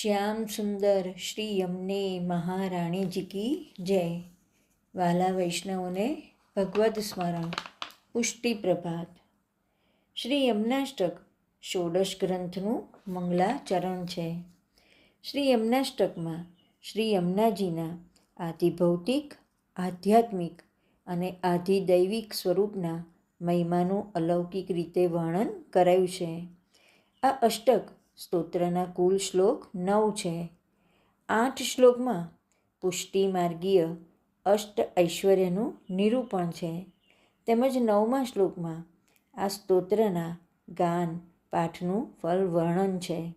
શ્યામ સુંદર શ્રી યમને મહારાણીજી કી જય. વાલા વૈષ્ણવોને ભગવદ સ્મરણ. પુષ્ટિ પ્રભાત. શ્રી યમનાષ્ટક ષોડશ ગ્રંથનું મંગલાચરણ છે. શ્રી યમનાષ્ટકમાં શ્રી યમુનાજીના આધિભૌતિક, આધ્યાત્મિક અને આધિદૈવિક સ્વરૂપના મહિમાનું અલૌકિક રીતે વર્ણન કરાયું છે. આ અષ્ટક સ્તોત્રના કુલ શ્લોક 9 છે. 8 શ્લોકમાં પુષ્ટિ માર્ગીય અષ્ટ ઐશ્વર્યનું નિરૂપણ છે, તેમજ 9મા શ્લોકમાં આ સ્તોત્રના ગાન પાઠનું ફળ વર્ણન છે.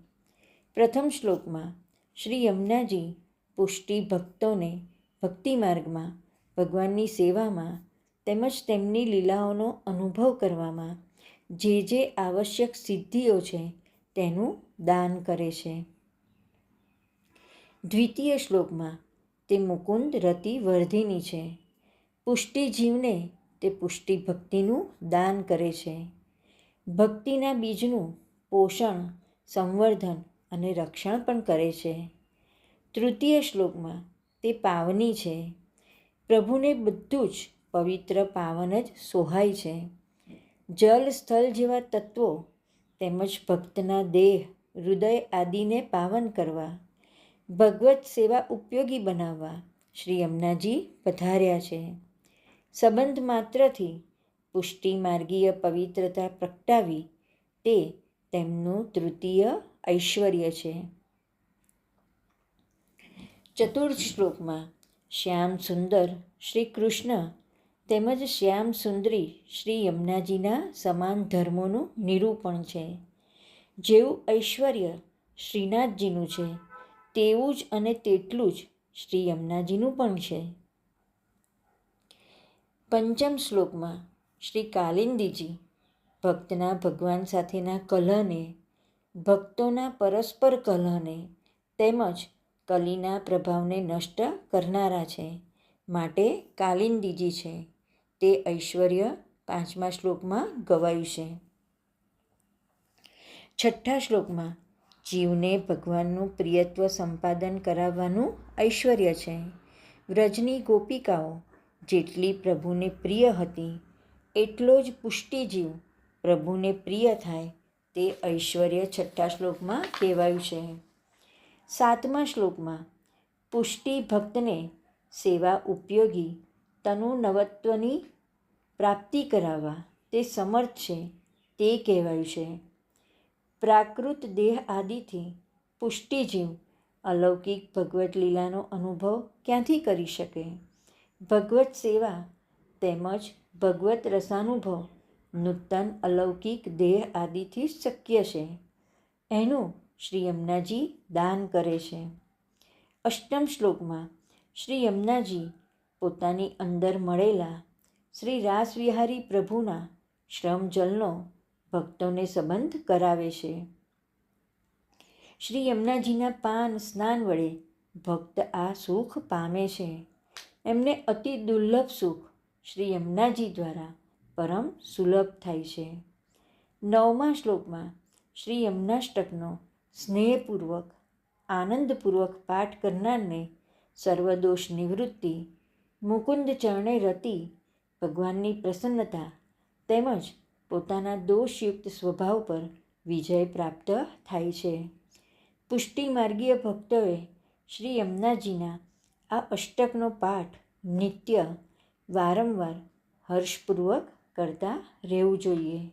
પ્રથમ શ્લોકમાં શ્રી યમુનાજી પુષ્ટિ ભક્તોને ભક્તિ માર્ગમાં, ભગવાનની સેવામાં તેમજ તેમની લીલાઓનો અનુભવ કરવામાં જે આવશ્યક સિદ્ધિઓ છે તેનું દાન કરે છે. દ્વિતીય શ્લોકમાં તે મુકુંદ રતિ વર્ધિની છે. પુષ્ટિ જીવને તે પુષ્ટિ ભક્તિનું દાન કરે છે. ભક્તિના બીજનું પોષણ, સંવર્ધન અને રક્ષણ પણ કરે છે. તૃતીય શ્લોકમાં તે પાવની છે. પ્રભુને બધું જ પવિત્ર પાવન જ સોહાય છે. જલ સ્થળ જેવા તત્વો તેમજ ભક્તના દેહ, હૃદય આદિને પાવન કરવા, ભગવત સેવા ઉપયોગી બનાવવા શ્રી યમુનાજી પધાર્યા છે. સંબંધ માત્રથી પુષ્ટિ માર્ગીય પવિત્રતા પ્રગટાવી તે તેમનું તૃતીય ઐશ્વર્ય છે. ચતુર્થ શ્લોકમાં શ્યામ સુંદર શ્રી કૃષ્ણ તેમજ શ્યામ સુંદરી શ્રી યમુનાજીના સમાન ધર્મોનું નિરૂપણ છે. જેવું ઐશ્વર્ય શ્રીનાથજીનું છે તેવું જ અને તેટલું જ શ્રી યમુનાજીનું પણ છે. પંચમ શ્લોકમાં શ્રી કાલિંદીજી ભક્તના ભગવાન સાથેના કલહને, ભક્તોના પરસ્પર કલહને તેમજ કલીના પ્રભાવને નષ્ટ કરનારા છે, માટે કાલિંદીજી છે. તે ઐશ્વર્ય 5મા શ્લોકમાં ગવાયું છે. છઠ્ઠા શ્લોકમાં જીવને ભગવાનનું પ્રિયત્વ સંપાદન કરાવવાનું ઐશ્વર્ય છે. વ્રજની ગોપિકાઓ જેટલી પ્રભુને પ્રિય હતી એટલો જ પુષ્ટિજીવ પ્રભુને પ્રિય થાય તે ઐશ્વર્ય છઠ્ઠા શ્લોકમાં કહેવાયું છે. 7મા શ્લોકમાં પુષ્ટિ ભક્તને સેવા ઉપયોગી તનુ નવત્વની પ્રાપ્તિ કરાવવા તે સમર્થ છે તે કહેવાયું છે. પ્રાકૃત દેહ આદિથી પુષ્ટિજીવ અલૌકિક ભગવત લીલાનો અનુભવ ક્યાંથી કરી શકે? ભગવત સેવા તેમજ ભગવત રસાનુભવ નૂતન અલૌકિક દેહ આદિથી શક્ય છે. એનું શ્રી યમુનાજી દાન કરે છે. અષ્ટમ શ્લોકમાં શ્રી યમુનાજી પોતાની અંદર મળેલા શ્રી રાસવિહારી પ્રભુના શ્રમજલનો ભક્તોને સંબંધ કરાવે છે. શ્રી યમુનાજીના પાન સ્નાન વડે ભક્ત આ સુખ પામે છે. એમને અતિ દુર્લભ સુખ શ્રી યમુનાજી દ્વારા પરમ સુલભ થાય છે. 9મા શ્લોકમાં શ્રી યમુનાષ્ટકનો સ્નેહપૂર્વક, આનંદપૂર્વક પાઠ કરનારને સર્વદોષ નિવૃત્તિ, મુકુંદ ચરણે રતિ, ભગવાનની પ્રસન્નતા તેમજ પોતાના દોષયુક્ત સ્વભાવ પર વિજય પ્રાપ્ત થાય છે. પુષ્ટિ માર્ગીય ભક્તોએ શ્રી યમુનાજીના આ અષ્ટકનો પાઠ નિત્ય વારંવાર હર્ષપૂર્વક કરતા રહેવું જોઈએ.